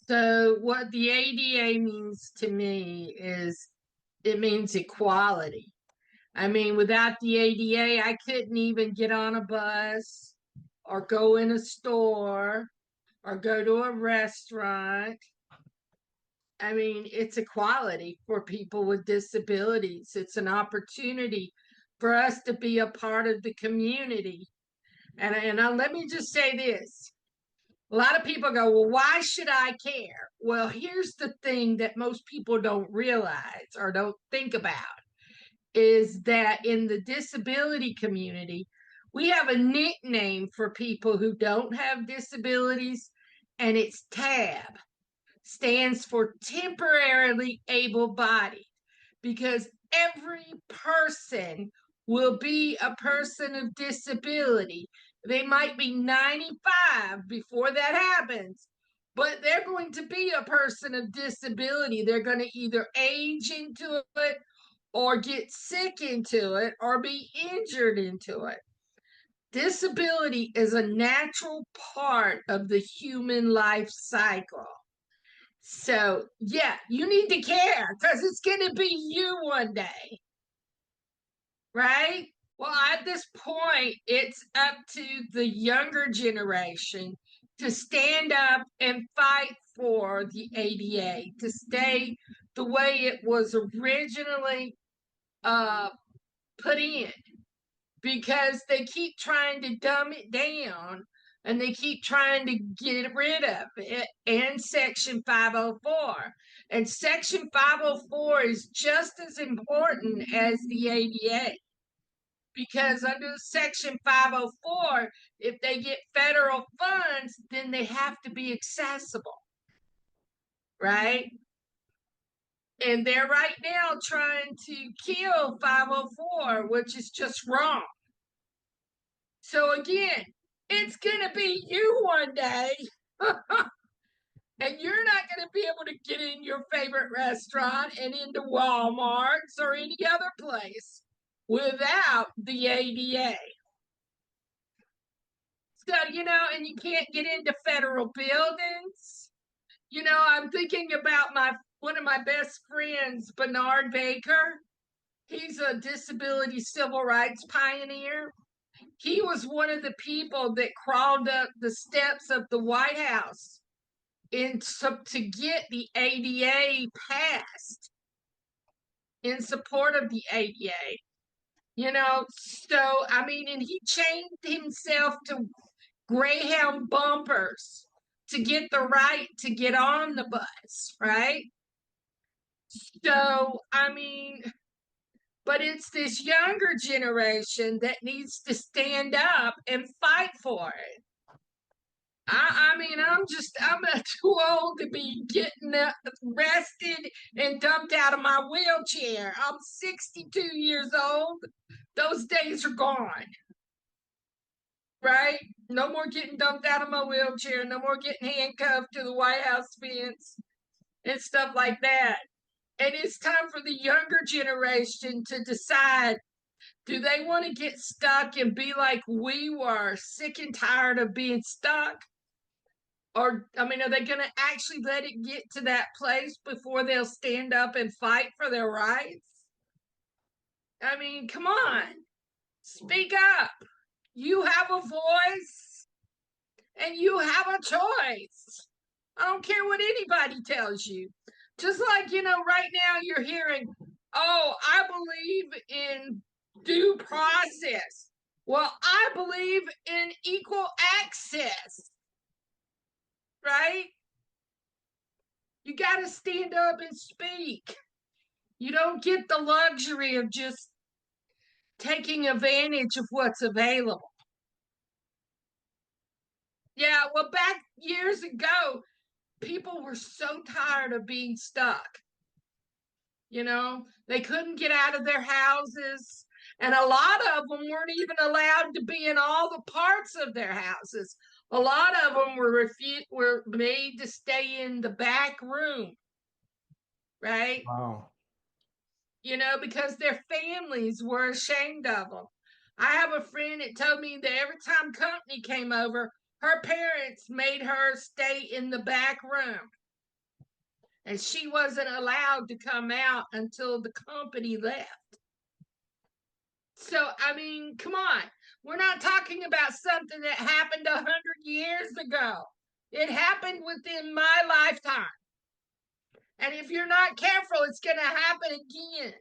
So what the ADA means to me is it means equality. I mean, without the ADA, I couldn't even get on a bus or go in a store or go to a restaurant. I mean, it's equality for people with disabilities. It's an opportunity for us to be a part of the community. And let me just say this. A lot of people go, well, why should I care? Well, here's the thing that most people don't realize or don't think about is that in the disability community, we have a nickname for people who don't have disabilities, and it's TAB, stands for temporarily able bodied, because every person will be a person of disability. They might be 95 before that happens, but they're going to be a person of disability. They're going to either age into it or get sick into it or be injured into it. Disability is a natural part of the human life cycle. So, yeah, you need to care because it's going to be you one day, right? Well, at this point, it's up to the younger generation to stand up and fight for the ADA to stay the way it was originally uh, put in, because they keep trying to dumb it down and they keep trying to get rid of it and Section 504. And Section 504 is just as important as the ADA, because under Section 504, if they get federal funds, then they have to be accessible, right? And they're right now trying to kill 504, which is just wrong. So again, it's going to be you one day. And you're not going to be able to get in your favorite restaurant and into Walmart's or any other place without the ADA. So, and you can't get into federal buildings. I'm thinking about my one of my best friends, Bernard Baker. He's a disability civil rights pioneer. He was one of the people that crawled up the steps of the White House to get the ADA passed in support of the ADA. So I mean, and he chained himself to Greyhound bumpers to get the right to get on the bus, right? So I mean, but it's this younger generation that needs to stand up and fight for it. I mean, I'm too old to be getting arrested and dumped out of my wheelchair. I'm 62 years old. Those days are gone, right? No more getting dumped out of my wheelchair. No more getting handcuffed to the White House fence and stuff like that. And it's time for the younger generation to decide, do they want to get stuck and be like we were, sick and tired of being stuck? Or, I mean, are they going to actually let it get to that place before they'll stand up and fight for their rights? I mean, come on, speak up. You have a voice and you have a choice. I don't care what anybody tells you. Just like, right now you're hearing, oh, I believe in due process. Well, I believe in equal access, right? You got to stand up and speak. You don't get the luxury of just taking advantage of what's available. Yeah, well, back years ago, people were so tired of being stuck. They couldn't get out of their houses. And a lot of them weren't even allowed to be in all the parts of their houses. A lot of them were made to stay in the back room, right? Wow. Because their families were ashamed of them. I have a friend that told me that every time company came over, her parents made her stay in the back room. And she wasn't allowed to come out until the company left. So, I mean, come on. We're not talking about something that happened 100 years ago. It happened within my lifetime. And if you're not careful, it's going to happen again.